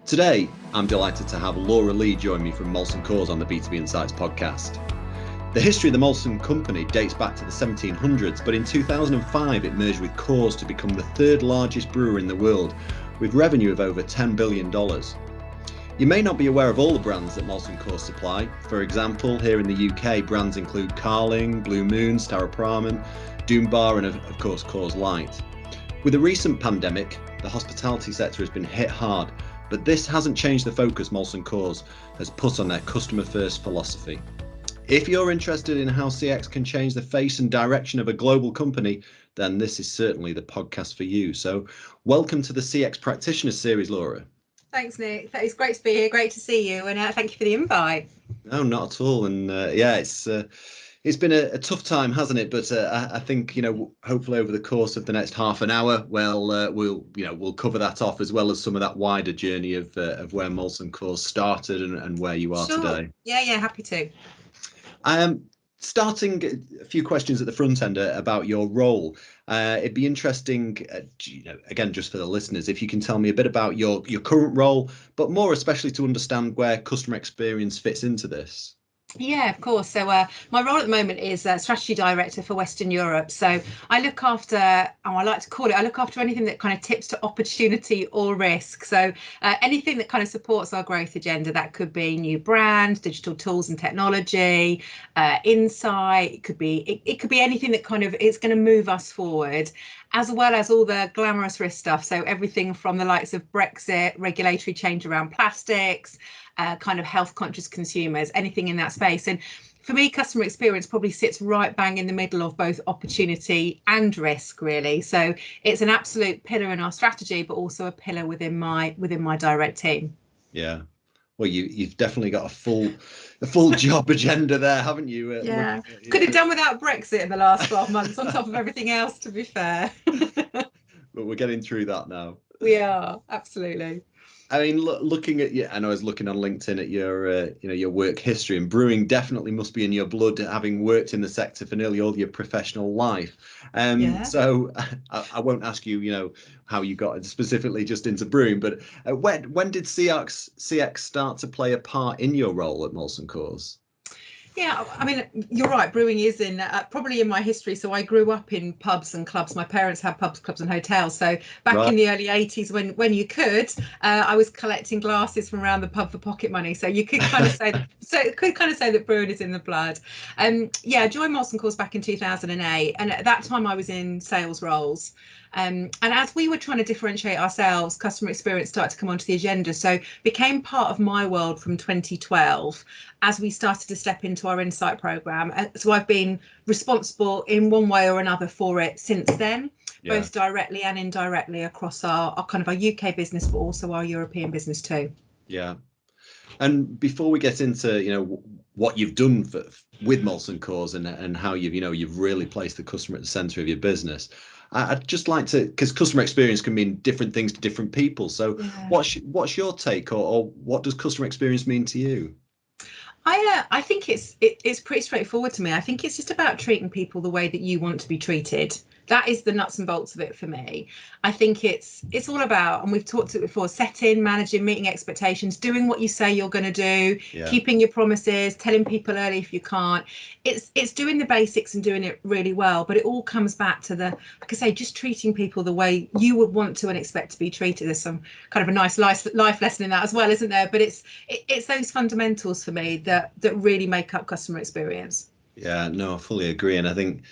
Today, I'm delighted to have Laura Lee join me from Molson Coors on the B2B Insights podcast. The history of the Molson company dates back to the 1700s, but in 2005 it merged with Coors to become the third largest brewer in the world, with revenue of over $10 billion. You may not be aware of all the brands that Molson Coors supply. For example, here in the UK, brands include Carling, Blue Moon, Staropramen, Doombar, and of course Coors Light. With the recent pandemic, the hospitality sector has been hit hard, but this hasn't changed the focus Molson Coors has put on their customer-first philosophy. If you're interested in how CX can change the face and direction of a global company, then this is certainly the podcast for you. So welcome to the CX Practitioner Series, Laura. Thanks, Nick. It's great to be here. Great to see you, and thank you for the invite. No, not at all. And it's been a tough time, hasn't it? But I think, hopefully over the course of the next half an hour, we'll cover that off, as well as some of that wider journey of where Molson Coors started and where you are today. Yeah, happy to. Starting a few questions at the front end about your role. It'd be interesting, again, just for the listeners, if you can tell me a bit about your current role, but more especially to understand where customer experience fits into this. Yeah, of course. So my role at the moment is strategy director for Western Europe. So I look after, I look after anything that kind of tips to opportunity or risk. So anything that kind of supports our growth agenda. That could be new brand, digital tools and technology, insight. It could be anything that kind of is going to move us forward, as well as all the glamorous risk stuff. So everything from the likes of Brexit, regulatory change around plastics, kind of health conscious consumers, anything in that space. And for me, customer experience probably sits right bang in the middle of both opportunity and risk, really. So it's an absolute pillar in our strategy, but also a pillar within my direct team. Yeah. Well, you've definitely got a full job agenda there, haven't you? Yeah. Could have done without Brexit in the last 12 months on top of everything else, to be fair. But we're getting through that now. We are, absolutely. I mean, looking at you, and I was looking on LinkedIn at your work history, and brewing definitely must be in your blood, having worked in the sector for nearly all your professional life. So I won't ask you, how you got specifically just into brewing, but when did CX start to play a part in your role at Molson Coors? Yeah, I mean, you're right. Brewing is probably in my history. So I grew up in pubs and clubs. My parents had pubs, clubs and hotels. So back in the early 80s, when you could, I was collecting glasses from around the pub for pocket money. So you could kind of say that brewing is in the blood. I joined Molson Coors back in 2008, and at that time I was in sales roles. And as we were trying to differentiate ourselves, customer experience started to come onto the agenda. So became part of my world from 2012 as we started to step into our insight program. So I've been responsible in one way or another for it since then, both directly and indirectly across our UK business, but also our European business too. Yeah. And before we get into, what you've done with Molson Coors and how you've really placed the customer at the center of your business, I'd just like to, because customer experience can mean different things to different people. So what's your take, or what does customer experience mean to you? I think it's pretty straightforward to me. I think it's just about treating people the way that you want to be treated. That is the nuts and bolts of it for me. I think it's all about, and we've talked to it before, setting, managing, meeting expectations, doing what you say you're going to do, keeping your promises, telling people early if you can't. It's doing the basics and doing it really well. But it all comes back to like I say, just treating people the way you would want to and expect to be treated. There's some kind of a nice life lesson in that as well, isn't there? But it's those fundamentals for me that really make up customer experience. Yeah, no, I fully agree. And I think,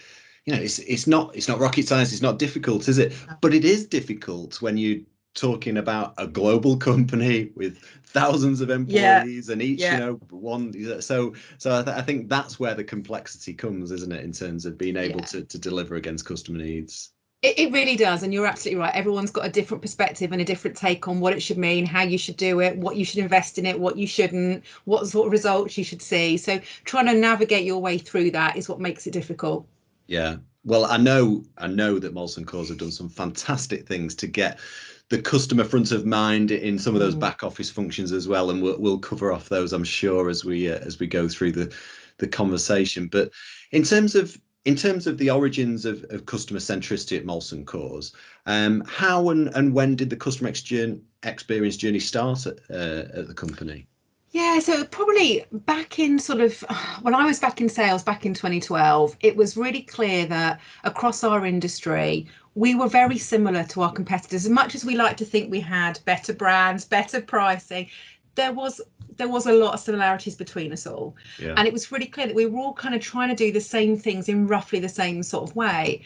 it's not rocket science. It's not difficult, is it? But it is difficult when you're talking about a global company with thousands of employees and each, one. So I think that's where the complexity comes, isn't it, in terms of being able to deliver against customer needs. It really does. And you're absolutely right. Everyone's got a different perspective and a different take on what it should mean, how you should do it, what you should invest in it, what you shouldn't, what sort of results you should see. So trying to navigate your way through that is what makes it difficult. Yeah. Well, I know that Molson Coors have done some fantastic things to get the customer front of mind in some of those back office functions as well. And we'll cover off those, I'm sure, as we go through the conversation. But in terms of the origins of customer centricity at Molson Coors, how and when did the customer experience journey start at the company? Yeah, so probably back in sort of when I was back in sales back in 2012, it was really clear that across our industry, we were very similar to our competitors. As much as we like to think we had better brands, better pricing, there was a lot of similarities between us all. Yeah. And it was really clear that we were all kind of trying to do the same things in roughly the same sort of way.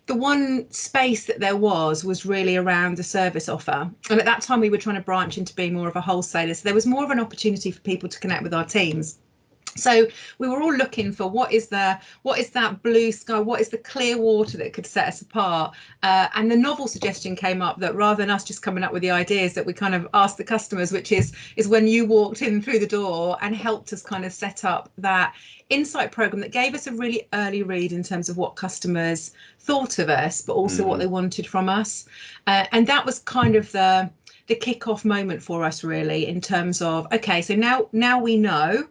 The one space that there was really around the service offer. And at that time, we were trying to branch into being more of a wholesaler. So there was more of an opportunity for people to connect with our teams. So we were all looking for what is that blue sky, what is the clear water that could set us apart. And the novel suggestion came up that rather than us just coming up with the ideas, that we kind of asked the customers, which is when you walked in through the door and helped us kind of set up that insight program that gave us a really early read in terms of what customers thought of us, but also what they wanted from us. And that was kind of the kickoff moment for us, really, in terms of, okay, so now we know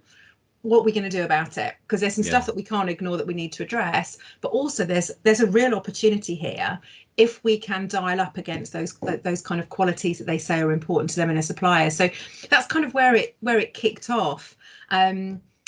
what we're going to do about it, because there's some stuff that we can't ignore that we need to address, but also there's a real opportunity here if we can dial up against those kind of qualities that they say are important to them in a supplier. So that's kind of where it kicked off.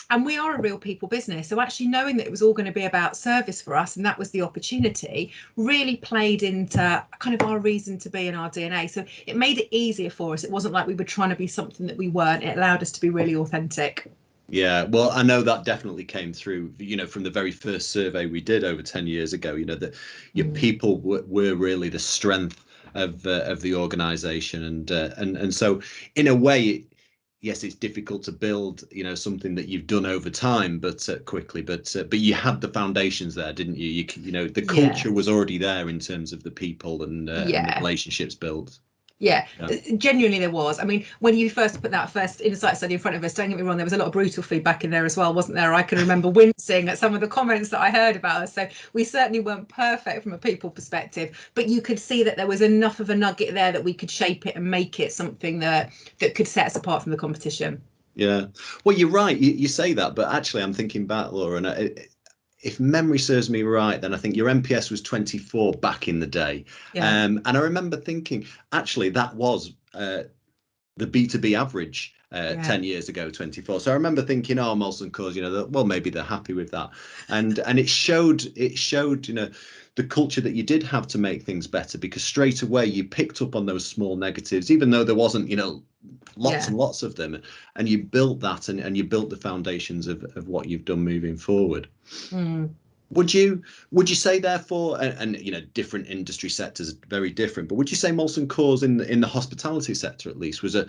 And we are a real people business, so actually knowing that it was all going to be about service for us, and that was the opportunity, really played into kind of our reason to be in our DNA. So it made it easier for us. It wasn't like we were trying to be something that we weren't. It allowed us to be really authentic. Yeah, well, I know that definitely came through, from the very first survey we did over 10 years ago, that your people were really the strength of the organization. And so in a way, yes, it's difficult to build, something that you've done over time, but quickly, but you had the foundations there, didn't you? The culture was already there in terms of the people and the relationships built. Yeah, genuinely there was. I mean, when you first put that first insight study in front of us, don't get me wrong, there was a lot of brutal feedback in there as well, wasn't there? I can remember wincing at some of the comments that I heard about us. So we certainly weren't perfect from a people perspective, but you could see that there was enough of a nugget there that we could shape it and make it something that could set us apart from the competition. Yeah, well, you're right. You say that, but actually I'm thinking back, Laura, and if memory serves me right, then I think your NPS was 24 back in the day. And I remember thinking, actually, that was the B2B average 10 years ago, 24. So I remember thinking, oh, Molson Coors, well, maybe they're happy with that. And it showed, the culture that you did have to make things better, because straight away you picked up on those small negatives, even though there wasn't, lots and lots of them, and you built that and you built the foundations of what you've done moving forward. Would you say, therefore, and different industry sectors are very different, but would you say Molson Coors in the hospitality sector at least was a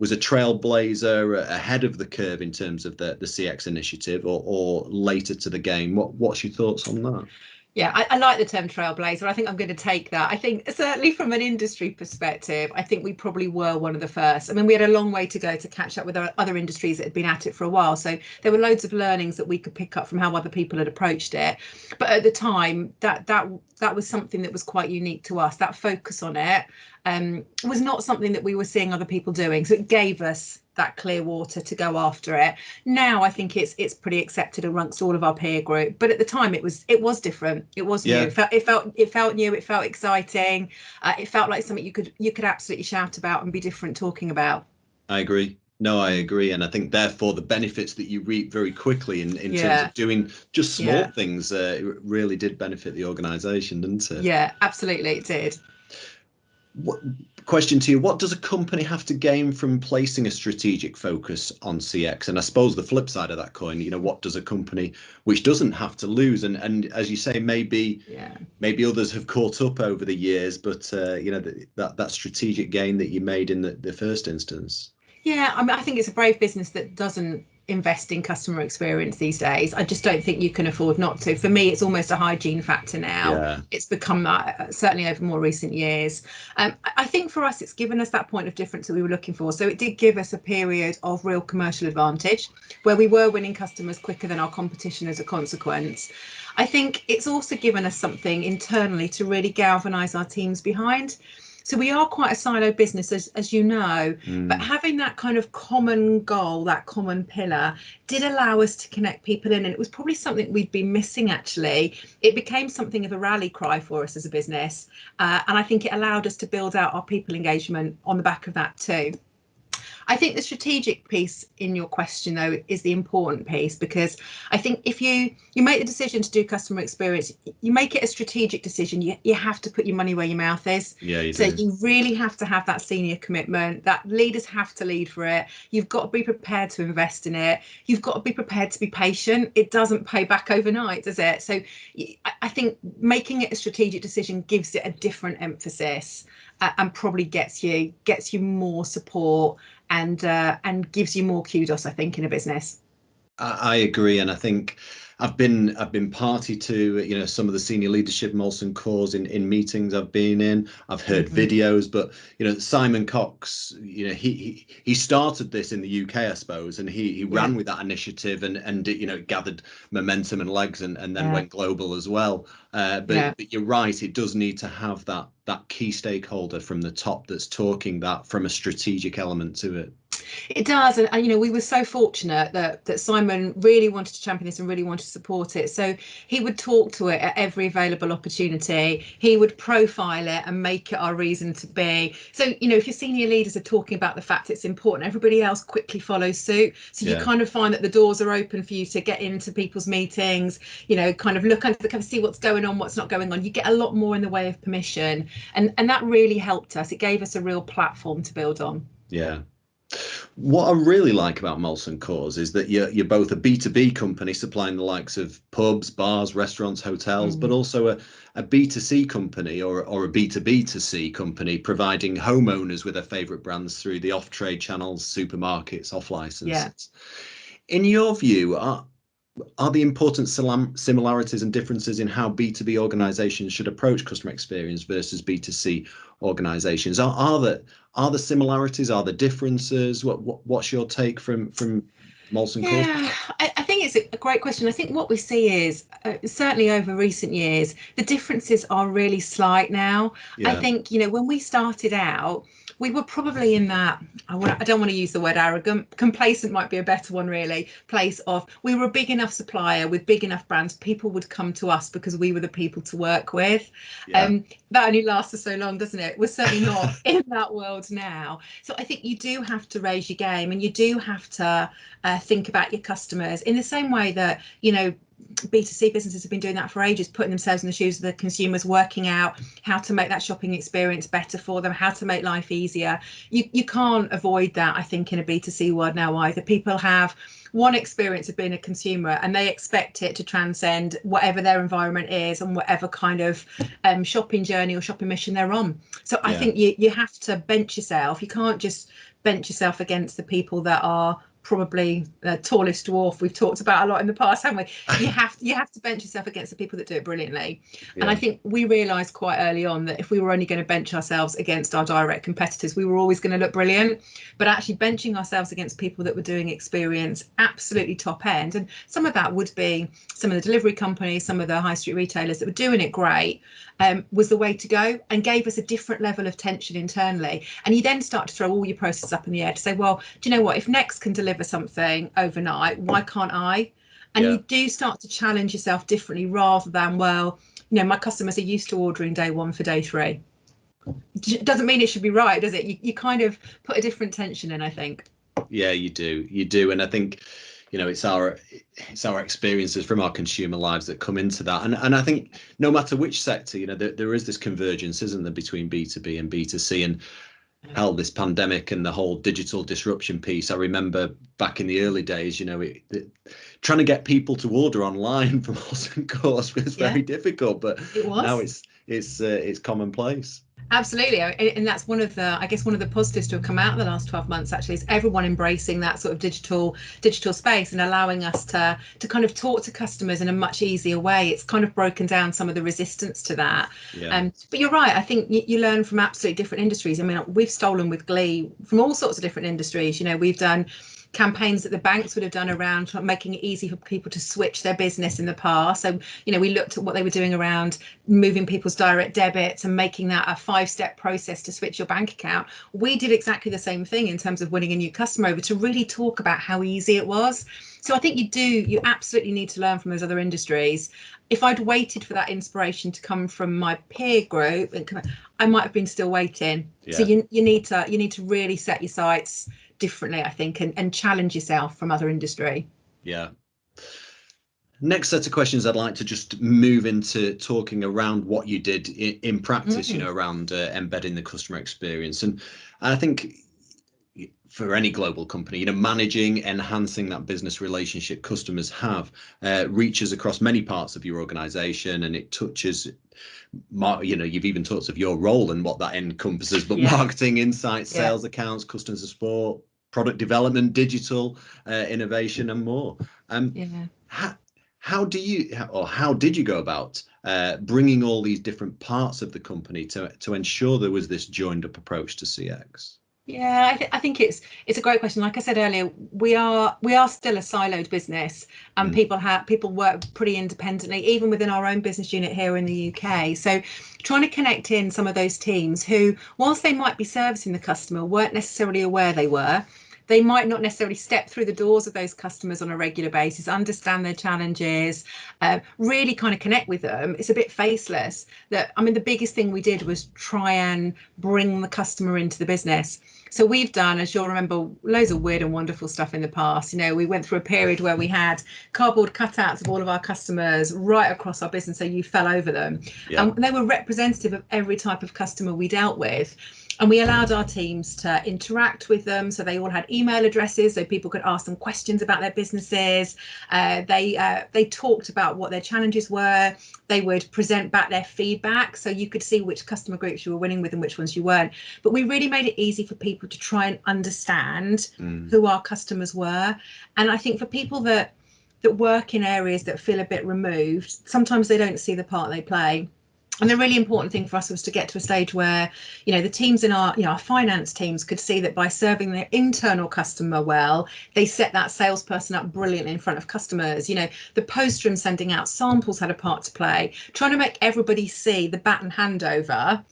trailblazer, ahead of the curve in terms of the CX initiative, or later to the game? What's your thoughts on that? Yeah, I like the term trailblazer. I think I'm going to take that. I think certainly from an industry perspective, I think we probably were one of the first. I mean, we had a long way to go to catch up with other industries that had been at it for a while. So there were loads of learnings that we could pick up from how other people had approached it. But at the time, that was something that was quite unique to us. That focus on it was not something that we were seeing other people doing. So it gave us that clear water to go after it. Now I think it's pretty accepted amongst all of our peer group, but at the time it was different. It was new. It felt new. It felt exciting. It felt like something you could absolutely shout about and be different talking about. I agree. No, I agree. And I think, therefore, the benefits that you reap very quickly in terms of doing just small things really did benefit the organisation, didn't it? Yeah, absolutely, it did. Question to you: what does a company have to gain from placing a strategic focus on CX? And I suppose the flip side of that coin, what does a company which doesn't have to lose? And as you say, maybe others have caught up over the years, but that strategic gain that you made in the first instance. Yeah, I mean, I think it's a brave business that doesn't invest in customer experience these days. I just don't think you can afford not to. For me, it's almost a hygiene factor now. Yeah. It's become certainly over more recent years. I think for us, it's given us that point of difference that we were looking for. So it did give us a period of real commercial advantage where we were winning customers quicker than our competition as a consequence. I think it's also given us something internally to really galvanise our teams behind. So we are quite a silo business, as you know, but having that kind of common goal, that common pillar, did allow us to connect people in. And it was probably something we'd been missing, actually. It became something of a rally cry for us as a business. And I think it allowed us to build out our people engagement on the back of that too. I think the strategic piece in your question, though, is the important piece, because I think if you make the decision to do customer experience, you make it a strategic decision. You have to put your money where your mouth is. Yeah, you so do. You really have to have that senior commitment, that leaders have to lead for it. You've got to be prepared to invest in it. You've got to be prepared to be patient. It doesn't pay back overnight, does it? So I think making it a strategic decision gives it a different emphasis, and probably gets you more support and gives you more kudos, I think, in a business. I agree, and I think I've been party to some of the senior leadership Molson Coors in meetings I've been in. I've heard videos, but Simon Cox, he started this in the UK, I suppose, and he ran with that initiative, and it gathered momentum and legs, and then went global as well. But you're right, it does need to have that key stakeholder from the top that's talking that from a strategic element to it. It does, and we were so fortunate that Simon really wanted to champion this and really wanted to support it. So he would talk to it at every available opportunity. He would profile it and make it our reason to be. So if your senior leaders are talking about the fact it's important, everybody else quickly follows suit. So you kind of find that the doors are open for you to get into people's meetings. Kind of look under the cover, see what's going on, what's not going on. You get a lot more in the way of permission, and that really helped us. It gave us a real platform to build on. Yeah. What I really like about Molson Coors is that you're both a B2B company supplying the likes of pubs, bars, restaurants, hotels, but also a B2C company or a B2B2C company providing homeowners with their favourite brands through the off-trade channels, supermarkets, off-license. Yeah. In your view, are the important similarities and differences in how B2B organizations should approach customer experience versus B2C organizations? Are the similarities? Are the differences? What's your take from Molson Coors? Yeah, I think it's a great question. I think what we see is certainly over recent years, the differences are really slight now. I think, when we started out, we were probably in that, I don't want to use the word arrogant, complacent might be a better one really, place of we were a big enough supplier with big enough brands, people would come to us because we were the people to work with. That only lasts for so long, doesn't it? We're certainly not in that world now. So I think you do have to raise your game, and you do have to think about your customers in the same way that, B2C businesses have been doing that for ages, putting themselves in the shoes of the consumers, working out how to make that shopping experience better for them, how to make life easier. You can't avoid that, I think, in a B2C world now either. People have one experience of being a consumer and they expect it to transcend whatever their environment is and whatever kind of shopping journey or shopping mission they're on. So I think you have to bench yourself. You can't just bench yourself against the people that are probably the tallest dwarf we've talked about a lot in the past, haven't we? You have to bench yourself against the people that do it brilliantly. And I think we realized quite early on that if we were only going to bench ourselves against our direct competitors, we were always going to look brilliant. But actually benching ourselves against people that were doing experience absolutely top end, and some of that would be some of the delivery companies, some of the high street retailers that were doing it great, was the way to go, and gave us a different level of tension internally. And you then start to throw all your processes up in the air to say, well, do you know what, if Next can deliver something overnight, why can't I? And you do start to challenge yourself differently, rather than, well, my customers are used to ordering day one for day three. Doesn't mean it should be right, does it? You kind of put a different tension in, I think. Yeah, you do. And I think it's our experiences from our consumer lives that come into that, and I think no matter which sector, there is this convergence, isn't there, between B2B and B2C. And hell, this pandemic and the whole digital disruption piece, I remember back in the early days, trying to get people to order online from Molson Coors was very difficult, but now it's commonplace. Absolutely, and that's one of the positives to have come out of the last 12 months actually, is everyone embracing that sort of digital space and allowing us to kind of talk to customers in a much easier way. It's kind of broken down some of the resistance to that. But you're right, I think you learn from absolutely different industries. I mean, we've stolen with glee from all sorts of different industries. We've done campaigns that the banks would have done around making it easy for people to switch their business in the past. So, we looked at what they were doing around moving people's direct debits and making that a 5-step process to switch your bank account. We did exactly the same thing in terms of winning a new customer over, to really talk about how easy it was. So I think you absolutely need to learn from those other industries. If I'd waited for that inspiration to come from my peer group, I might have been still waiting. Yeah. So you need to really set your sights differently, I think, and challenge yourself from other industry. Yeah. Next set of questions, I'd like to just move into talking around what you did in practice, around embedding the customer experience. And I think for any global company, managing, enhancing that business relationship customers have reaches across many parts of your organization, and it touches, you've even talked of your role and what that encompasses, but marketing, insights, sales accounts, customer support, product development, digital innovation, and more. How did you go about bringing all these different parts of the company to ensure there was this joined up approach to CX? Yeah, I think it's a great question. Like I said earlier, we are still a siloed business, and people work pretty independently, even within our own business unit here in the UK. So trying to connect in some of those teams who, whilst they might be servicing the customer, weren't necessarily aware they were. They might not necessarily step through the doors of those customers on a regular basis, understand their challenges, really kind of connect with them. It's a bit faceless. The biggest thing we did was try and bring the customer into the business. So we've done, as you'll remember, loads of weird and wonderful stuff in the past. We went through a period where we had cardboard cutouts of all of our customers right across our business, so you fell over them. And they were representative of every type of customer we dealt with. And we allowed our teams to interact with them. So they all had email addresses, so people could ask them questions about their businesses. They talked about what their challenges were. They would present back their feedback, so you could see which customer groups you were winning with and which ones you weren't. But we really made it easy for people to try and understand who our customers were. And I think for people that work in areas that feel a bit removed, sometimes they don't see the part they play. And the really important thing for us was to get to a stage where, the teams in our finance teams could see that by serving their internal customer well, they set that salesperson up brilliantly in front of customers. The poster and sending out samples had a part to play. Trying to make everybody see the baton handover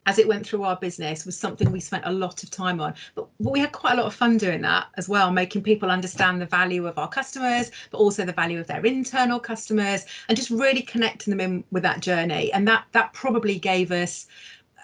as it went through our business was something we spent a lot of time on. But we had quite a lot of fun doing that as well, making people understand the value of our customers, but also the value of their internal customers, and just really connecting them in with that journey. And that probably gave us,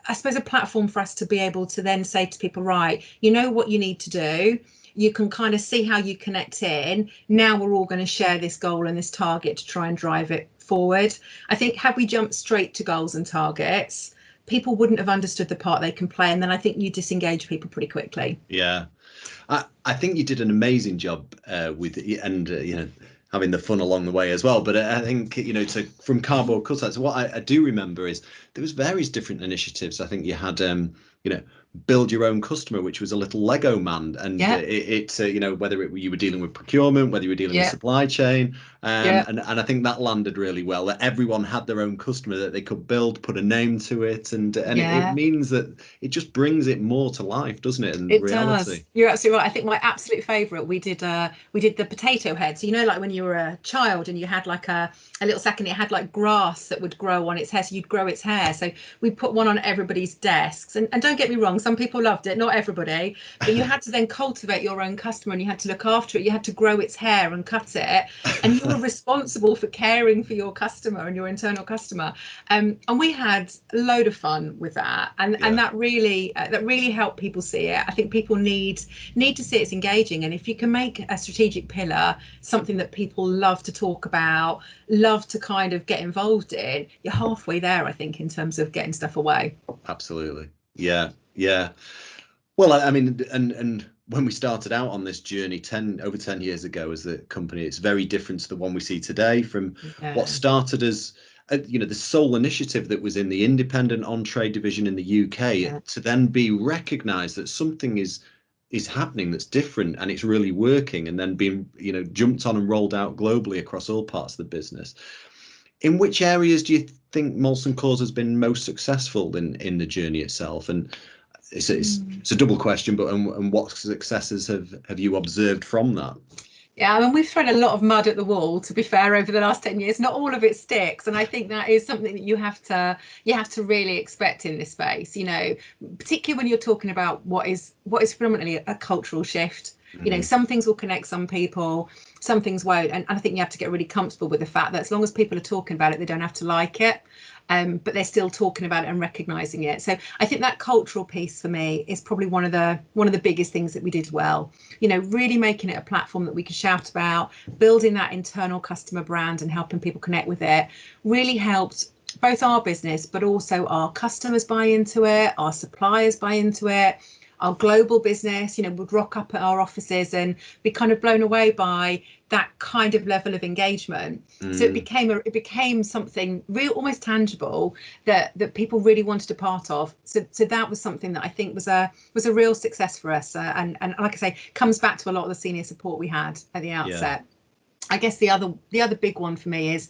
I suppose, a platform for us to be able to then say to people, right, you know what you need to do. You can kind of see how you connect in. Now we're all going to share this goal and this target to try and drive it forward. I think had we jumped straight to goals and targets, people wouldn't have understood the part they can play, and then I think you disengage people pretty quickly. Yeah, I think you did an amazing job with it, and having the fun along the way as well. But I think from cardboard cutouts, what I do remember is there was various different initiatives. I think you had build your own customer, which was a little Lego man, and whether you were dealing with procurement, whether you were dealing with supply chain, and I think that landed really well, that everyone had their own customer that they could build, put a name to it, and it means that it just brings it more to life, doesn't it? And it reality. Does. You're absolutely right. I think my absolute favorite, we did the potato head. So like when you were a child and you had like a little sack and it had like grass that would grow on its hair, so you'd grow its hair. So we put one on everybody's desks, and don't get me wrong, some people loved it, not everybody, but you had to then cultivate your own customer, and you had to look after it. You had to grow its hair and cut it, and you were responsible for caring for your customer and your internal customer. And we had a load of fun with that, and that really helped people see it. I think people need to see it's engaging, and if you can make a strategic pillar something that people love to talk about, love to kind of get involved in, you're halfway there, I think, in terms of getting stuff away. Absolutely. Yeah. Well, I mean, and when we started out on this journey over 10 years ago as a company, it's very different to the one we see today. From what started as the sole initiative that was in the independent on-trade division in the UK, to then be recognised that something is happening that's different and it's really working, and then being jumped on and rolled out globally across all parts of the business. In which areas do you think Molson Coors has been most successful in the journey itself? And it's a double question, but and what successes have you observed from that? Yeah, I mean, we've thrown a lot of mud at the wall, to be fair, over the last 10 years. Not all of it sticks. And I think that is something that you have to really expect in this space, particularly when you're talking about what is predominantly a cultural shift. Some things will connect some people, some things won't. And I think you have to get really comfortable with the fact that as long as people are talking about it, they don't have to like it. But they're still talking about it and recognizing it. So I think that cultural piece for me is probably one of the biggest things that we did well. Really making it a platform that we can shout about, building that internal customer brand and helping people connect with it really helped both our business, but also our customers buy into it, our suppliers buy into it. Our global business, would rock up at our offices and be kind of blown away by that kind of level of engagement. So it became something real, almost tangible that people really wanted a part of. So that was something that I think was a real success for us. And like I say, comes back to a lot of the senior support we had at the outset. Yeah. I guess the other big one for me is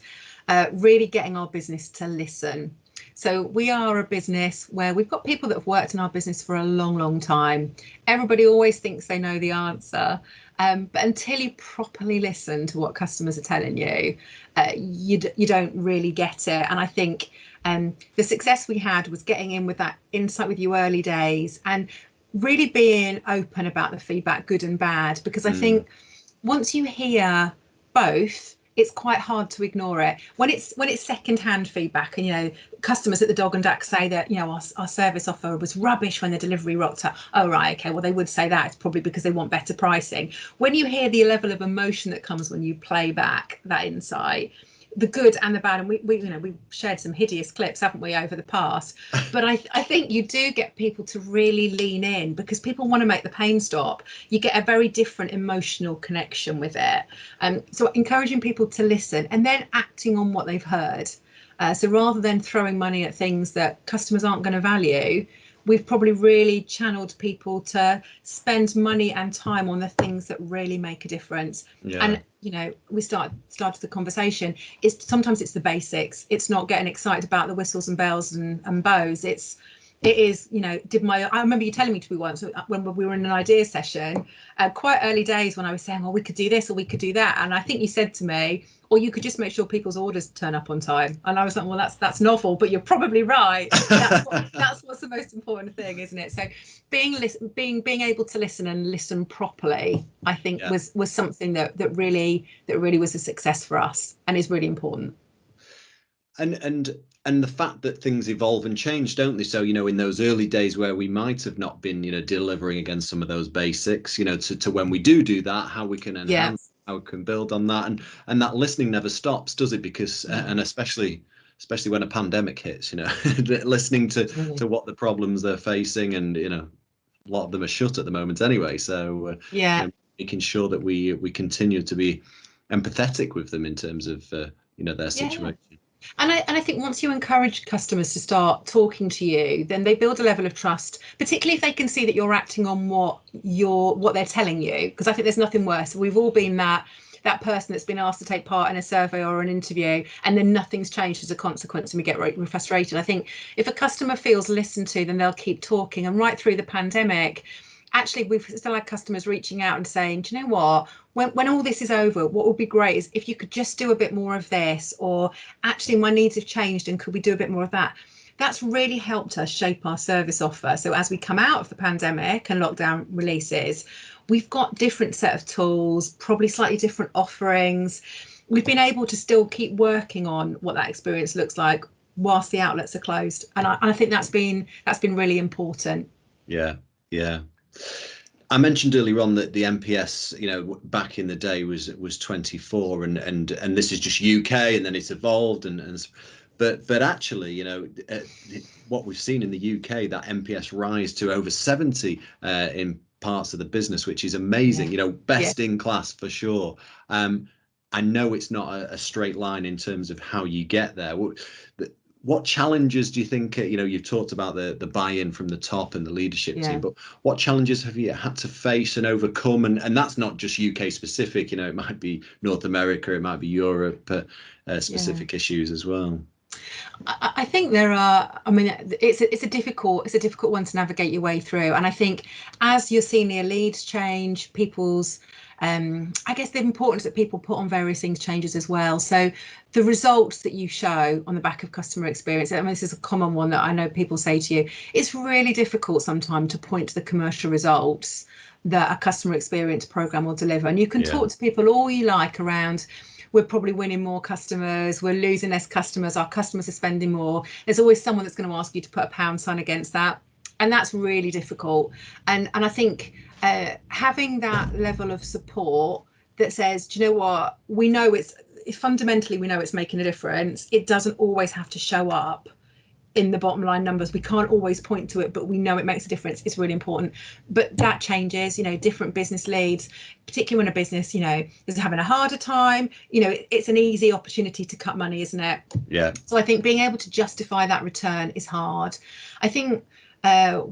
really getting our business to listen. So we are a business where we've got people that have worked in our business for a long, long time. Everybody always thinks they know the answer. But until you properly listen to what customers are telling you, you don't really get it. And I think the success we had was getting in with that insight with you early days and really being open about the feedback, good and bad, because I think once you hear both, it's quite hard to ignore it. When it's secondhand feedback and, customers at the Dog and Duck say that, our service offer was rubbish when the delivery rocked up. Oh, right. OK, well, they would say that. It's probably because they want better pricing. When you hear the level of emotion that comes when you play back that insight, the good and the bad, and we've shared some hideous clips, haven't we, over the past? But I think you do get people to really lean in because people want to make the pain stop. You get a very different emotional connection with it. So encouraging people to listen and then acting on what they've heard. So rather than throwing money at things that customers aren't going to value, we've probably really channeled people to spend money and time on the things that really make a difference. Yeah. And we started the conversation. Sometimes it's the basics. It's not getting excited about the whistles and bells and bows. It is, I remember you telling me to be once when we were in an idea session, quite early days when I was saying, well, we could do this or we could do that. And I think you said to me, or you could just make sure people's orders turn up on time. And I was like, well, that's novel, but you're probably right. That's what's the most important thing, isn't it? So being able to listen and listen properly, I think was something that really was a success for us and is really important. And the fact that things evolve and change, don't they? So, in those early days where we might have not been, delivering against some of those basics, to when we do that, how we can enhance, how we can build on that. And that listening never stops, does it? Because, and especially when a pandemic hits, listening to what the problems they're facing and, a lot of them are shut at the moment anyway. So, making sure that we continue to be empathetic with them in terms of, their situation. And I think once you encourage customers to start talking to you, then they build a level of trust, particularly if they can see that you're acting on what they're telling you. Because I think there's nothing worse. We've all been that person that's been asked to take part in a survey or an interview, and then nothing's changed as a consequence, and we get really frustrated. I think if a customer feels listened to, then they'll keep talking. And right through the pandemic, actually, we've still had customers reaching out and saying, do you know what? When all this is over, what would be great is if you could just do a bit more of this, or actually my needs have changed and could we do a bit more of that? That's really helped us shape our service offer. So as we come out of the pandemic and lockdown releases, we've got different set of tools, probably slightly different offerings. We've been able to still keep working on what that experience looks like whilst the outlets are closed. And I think that's been really important. Yeah. I mentioned earlier on that the NPS, back in the day was 24, and this is just UK, and then it's evolved, but actually, what we've seen in the UK, that NPS rise to over 70 in parts of the business, which is amazing. Best in class for sure. I know it's not a straight line in terms of how you get there. What challenges do you think, you've talked about the buy-in from the top and the leadership team, but what challenges have you had to face and overcome? And that's not just UK specific, it might be North America, it might be Europe, specific issues as well. I think there are. I mean, it's a difficult one to navigate your way through. And I think as your senior leads change, people's I guess the importance that people put on various things changes as well. So the results that you show on the back of customer experience, I mean, this is a common one that I know people say to you, it's really difficult sometimes to point to the commercial results that a customer experience program will deliver. And you can talk to people all you like around, we're probably winning more customers, we're losing less customers, our customers are spending more. There's always someone that's going to ask you to put a pound sign against that. And that's really difficult. And I think having that level of support that says, do you know what, we know it's fundamentally, we know it's making a difference. It doesn't always have to show up in the bottom line numbers. We can't always point to it, but we know it makes a difference. It's really important. But that changes, different business leads, particularly when a business, is having a harder time, it's an easy opportunity to cut money, isn't it? Yeah. So I think being able to justify that return is hard. I think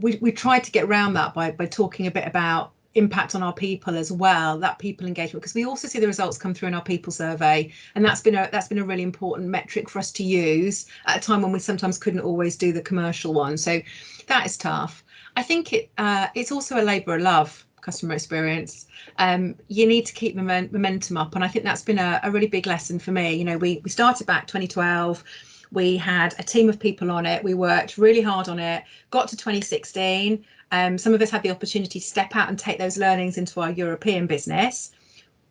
we tried to get around that by talking a bit about impact on our people as well, that people engagement, because we also see the results come through in our people survey, and that's been a really important metric for us to use at a time when we sometimes couldn't always do the commercial one. So that is tough. I think it's also a labour of love, customer experience. You need to keep momentum up, and I think that's been a really big lesson for me. We started back 2012. We had a team of people on it. We worked really hard on it, got to 2016. Some of us had the opportunity to step out and take those learnings into our European business.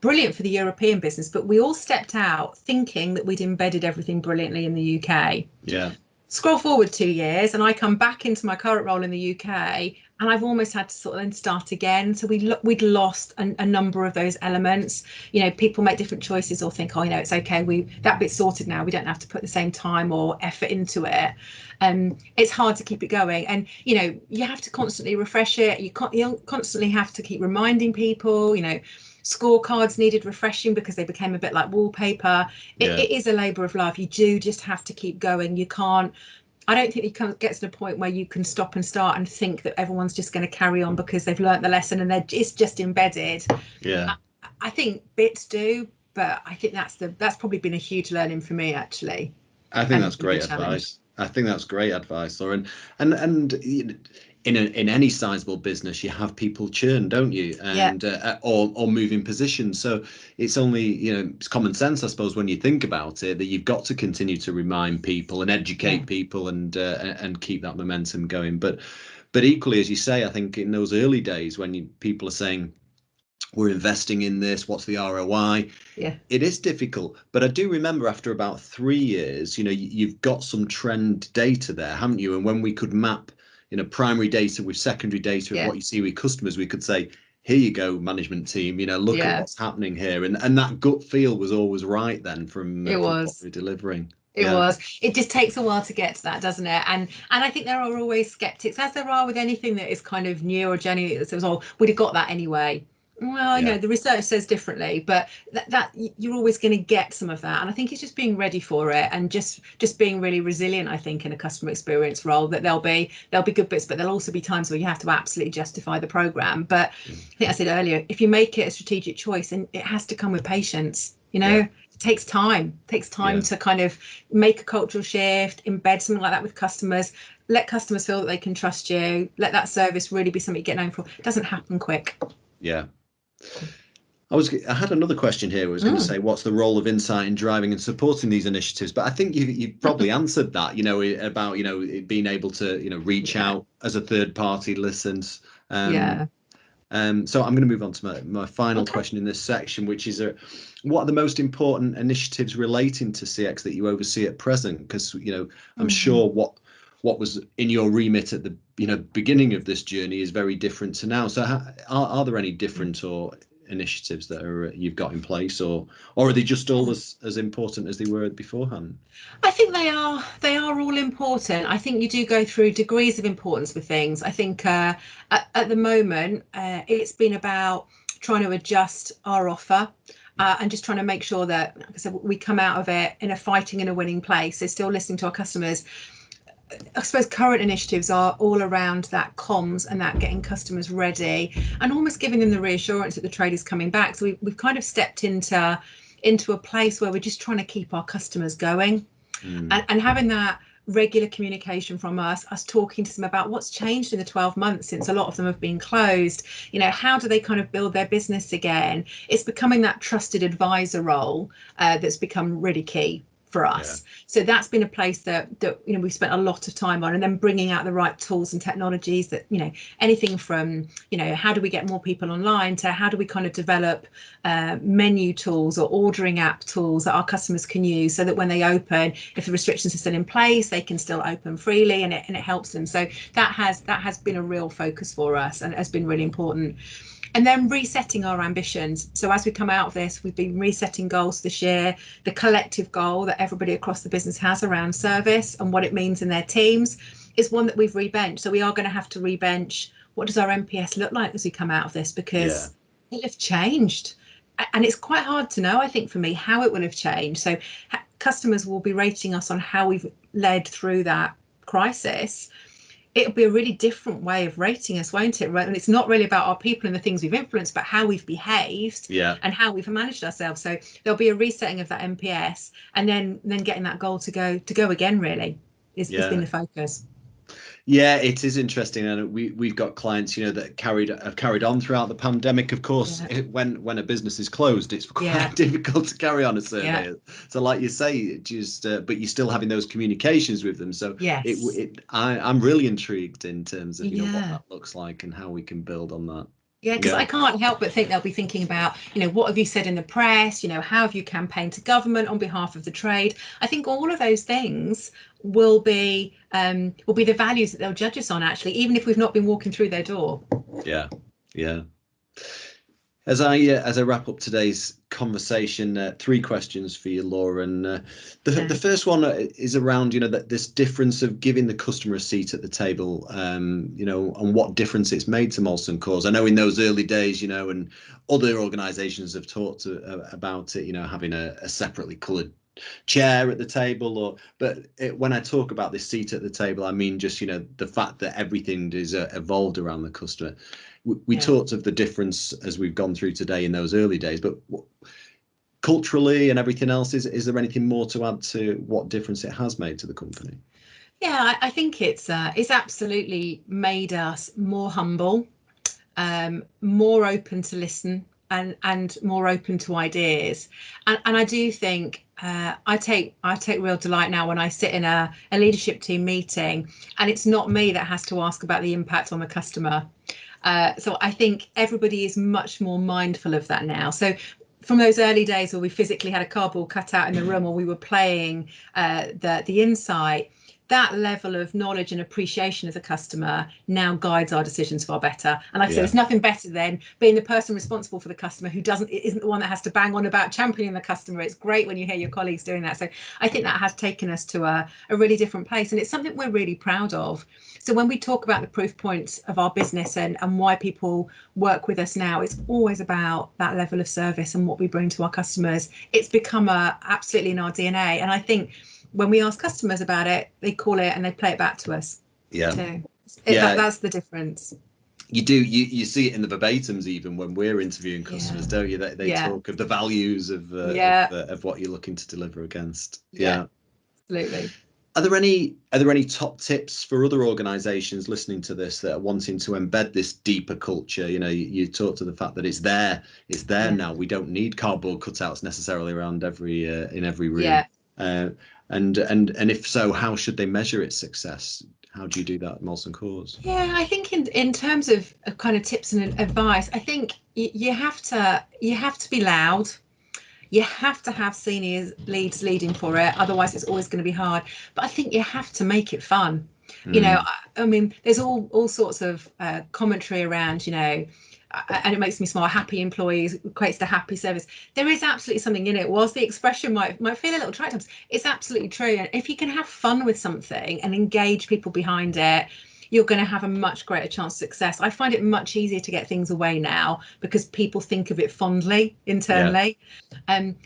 Brilliant for the European business, but we all stepped out thinking that we'd embedded everything brilliantly in the UK. Yeah. Scroll forward 2 years and I come back into my current role in the UK, and I've almost had to sort of then start again. So we'd lost a number of those elements. People make different choices or think, it's okay, that bit's sorted now, we don't have to put the same time or effort into it. It's hard to keep it going, and you have to constantly refresh it. You constantly have to keep reminding people. Scorecards needed refreshing because they became a bit like wallpaper. It is a labour of love. You do just have to keep going. You can't. I don't think you can get to the point where you can stop and start and think that everyone's just going to carry on because they've learnt the lesson and it's just embedded. Yeah. I think bits do, but I think that's probably been a huge learning for me, actually. I think that's great advice. I think that's great advice, Lauren. And in any sizable business, you have people churn, don't you? And or moving positions. So it's only it's common sense, I suppose, when you think about it, that you've got to continue to remind people and educate people and keep that momentum going. But equally, as you say, I think in those early days when people are saying, we're investing in this, what's the ROI? It is difficult. But I do remember after about 3 years, you've got some trend data there, haven't you? And when we could map, primary data with secondary data of what you see with customers, we could say, here you go, management team, look at what's happening here. And that gut feel was always right then from what we're delivering. It was. It just takes a while to get to that, doesn't it? And I think there are always skeptics, as there are with anything that is kind of new or genuine, that says, we'd have got that anyway. Well, the research says differently, but that you're always going to get some of that. And I think it's just being ready for it and just being really resilient, I think, in a customer experience role, that there'll be good bits, but there'll also be times where you have to absolutely justify the program. But I think I said earlier, if you make it a strategic choice, and it has to come with patience, it takes time. To kind of make a cultural shift, embed something like that with customers, let customers feel that they can trust you, let that service really be something you get known for. It doesn't happen quick. Yeah. I had another question here. I was going to say, what's the role of insight in driving and supporting these initiatives? But I think you've probably answered that, about, being able to, reach out as a third party, listens. So I'm going to move on to my final question in this section, which is, what are the most important initiatives relating to CX that you oversee at present? Because, I'm sure what was in your remit at the beginning of this journey is very different to now. So are there any different or initiatives that you've got in place, or are they just all as important as they were beforehand? I think they are all important. I think you do go through degrees of importance with things. I think at the moment it's been about trying to adjust our offer and just trying to make sure that, like I said, we come out of it in a fighting and a winning place. So still listening to our customers. I suppose current initiatives are all around that comms and that getting customers ready and almost giving them the reassurance that the trade is coming back. So we've kind of stepped into a place where we're just trying to keep our customers going. and having that regular communication from us talking to them about what's changed in the 12 months since a lot of them have been closed, how do they kind of build their business again. It's becoming that trusted advisor role that's become really key for us. So that's been a place that we spent a lot of time on, and then bringing out the right tools and technologies that anything from how do we get more people online to how do we kind of develop menu tools or ordering app tools that our customers can use, so that when they open, if the restrictions are still in place, they can still open freely, and it helps them. So that has been a real focus for us, and it has been really important. And then resetting our ambitions. So as we come out of this, we've been resetting goals this year. The collective goal that everybody across the business has around service and what it means in their teams is one that we've rebenched. So we are going to have to rebench what does our NPS look like as we come out of this, because it have changed. And it's quite hard to know, I think, for me, how it will have changed. So customers will be rating us on how we've led through that crisis. It'll be a really different way of rating us, won't it? Right? And it's not really about our people and the things we've influenced, but how we've behaved and how we've managed ourselves. So there'll be a resetting of that NPS, and then getting that goal to go again, really, has been the focus. Yeah, it is interesting, and we've got clients, that have carried on throughout the pandemic. Of course, when a business is closed, it's quite difficult to carry on a survey. So, like you say, but you're still having those communications with them. So, I'm really intrigued in terms of what that looks like and how we can build on that. Yeah, because I can't help but think they'll be thinking about, what have you said in the press? How have you campaigned to government on behalf of the trade? I think all of those things will be the values that they'll judge us on, actually, even if we've not been walking through their door. Yeah. As I wrap up today's conversation, 3 questions for you, Laura. And the first one is around this difference of giving the customer a seat at the table, and what difference it's made to Molson Coors. I know in those early days, and other organisations have talked about it, having a separately coloured chair at the table, but when I talk about this seat at the table, I mean just the fact that everything is evolved around the customer. We talked of the difference as we've gone through today in those early days, but culturally and everything else, is there anything more to add to what difference it has made to the company? Yeah, I think it's absolutely made us more humble, more open to listen, and more open to ideas. And I do think I take real delight now when I sit in a leadership team meeting, and it's not me that has to ask about the impact on the customer. So I think everybody is much more mindful of that now. So from those early days where we physically had a cardboard cutout in the room, or we were playing the insight, that level of knowledge and appreciation of the customer now guides our decisions far better. And like I said, there's nothing better than being the person responsible for the customer who isn't the one that has to bang on about championing the customer. It's great when you hear your colleagues doing that. So I think that has taken us to a really different place, and it's something we're really proud of. So when we talk about the proof points of our business and why people work with us now, it's always about that level of service and what we bring to our customers. It's become absolutely in our DNA. And I think when we ask customers about it, they call it and they play it back to us. That's the difference. You do. You see it in the verbatims, even when we're interviewing customers, don't you? They talk of the values of what you're looking to deliver against. Yeah, absolutely. Are there any top tips for other organisations listening to this that are wanting to embed this deeper culture? You talk to the fact that it's there now. We don't need cardboard cutouts necessarily around in every room. And if so, how should they measure its success? How do you do that at Molson Coors? Yeah, I think in terms of kind of tips and advice, I think you have to be loud. You have to have senior leads leading for it. Otherwise, it's always going to be hard. But I think you have to make it fun. I mean, there's all sorts of commentary around, and it makes me smile. Happy employees equates to happy service. There is absolutely something in it. Whilst the expression might feel a little trite, it's absolutely true. And if you can have fun with something and engage people behind it, you're going to have a much greater chance of success. I find it much easier to get things away now because people think of it fondly internally.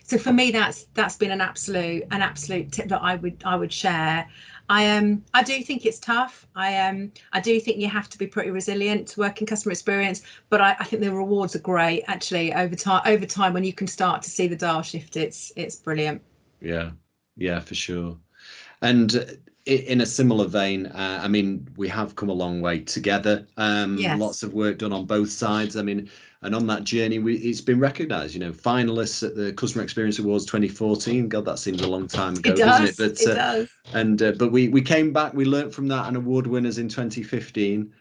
So for me, that's been an absolute tip that I would share. I do think it's tough. I do think you have to be pretty resilient to work in customer experience, but I think the rewards are great actually over time when you can start to see the dial shift. It's brilliant. Yeah, for sure. And in a similar vein, I mean, we have come a long way together. Yes. Lots of work done on both sides. I mean, and on that journey, it's been recognised. You know, finalists at the Customer Experience Awards 2014. God, that seems a long time ago, doesn't it? But It does. But we came back. We learnt from that, and award winners in 2015.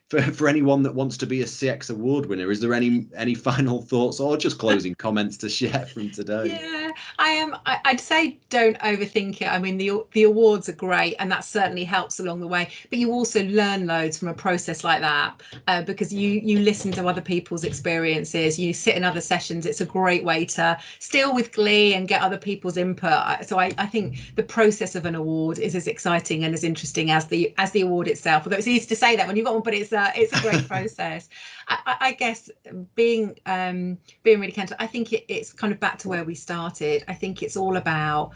For anyone that wants to be a CX award winner, is there any final thoughts or just closing comments to share from today? Yeah, I'd say don't overthink it. I mean, the awards are great, and that certainly helps along the way. But you also learn loads from a process like that, because you listen to other people's experiences. You sit in other sessions. It's a great way to still with glee and get other people's input. So I think the process of an award is as exciting and as interesting as the award itself. Although it's easy to say that when you've got one, but it's a great process. I guess being really candid, I think it's kind of back to where we started. I think it's all about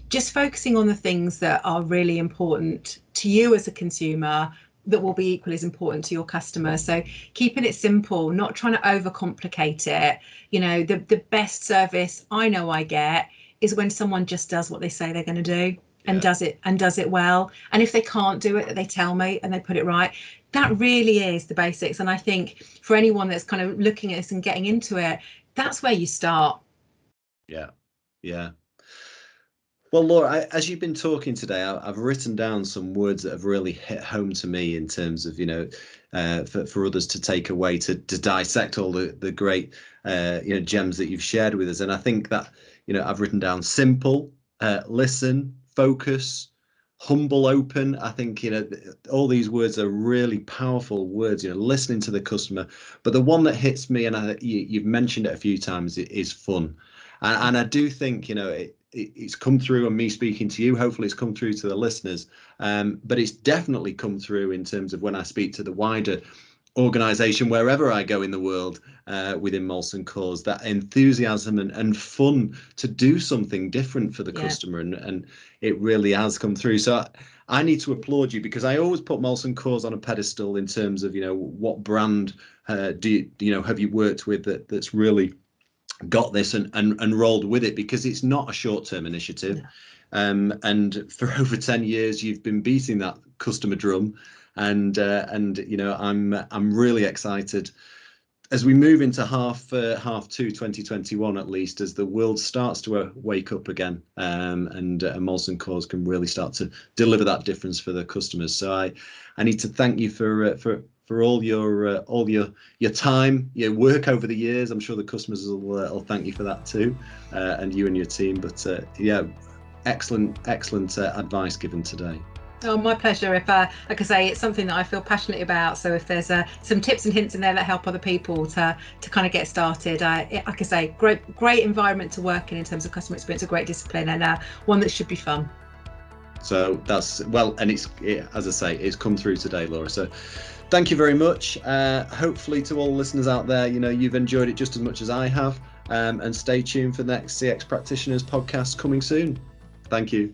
just focusing on the things that are really important to you as a consumer, that will be equally as important to your customer. So keeping it simple, not trying to overcomplicate it. You know, the best service I know I get is when someone just does what they say they're going to do and does it well. And if they can't do it, they tell me and they put it right. That really is the basics. And I think for anyone that's kind of looking at this and getting into it, that's where you start. Yeah. Well, Laura, as you've been talking today, I've written down some words that have really hit home to me in terms of, you know, for others to take away, to dissect all the great, gems that you've shared with us. And I think that, you know, I've written down simple, listen, focus, humble, open. I think, you know, all these words are really powerful words, you know, listening to the customer. But the one that hits me, and you've mentioned it a few times, is fun. And I do think, you know, it's come through on me speaking to you. Hopefully it's come through to the listeners. But it's definitely come through in terms of when I speak to the wider organisation, wherever I go in the world, within Molson Coors, that enthusiasm and fun to do something different for the customer. And it really has come through. So I need to applaud you, because I always put Molson Coors on a pedestal in terms of, you know, what brand have you worked with that's really got this and rolled with it, because it's not a short-term initiative. No. And for over 10 years you've been beating that customer drum, and you know, I'm really excited as we move into half 2 2021, at least, as the world starts to wake up again, and Molson Coors can really start to deliver that difference for the customers. So I need to thank you for all your time, your work over the years. I'm sure the customers will thank you for that too, and you and your team. But excellent advice given today. Oh, my pleasure. If like I say, it's something that I feel passionately about. So if there's some tips and hints in there that help other people to kind of get started, like I say, great environment to work in terms of customer experience, a great discipline, and one that should be fun. So that's and as I say, it's come through today, Laura. So thank you very much. Hopefully to all the listeners out there, you know, you've enjoyed it just as much as I have. And stay tuned for the next CX Practitioners podcast coming soon. Thank you.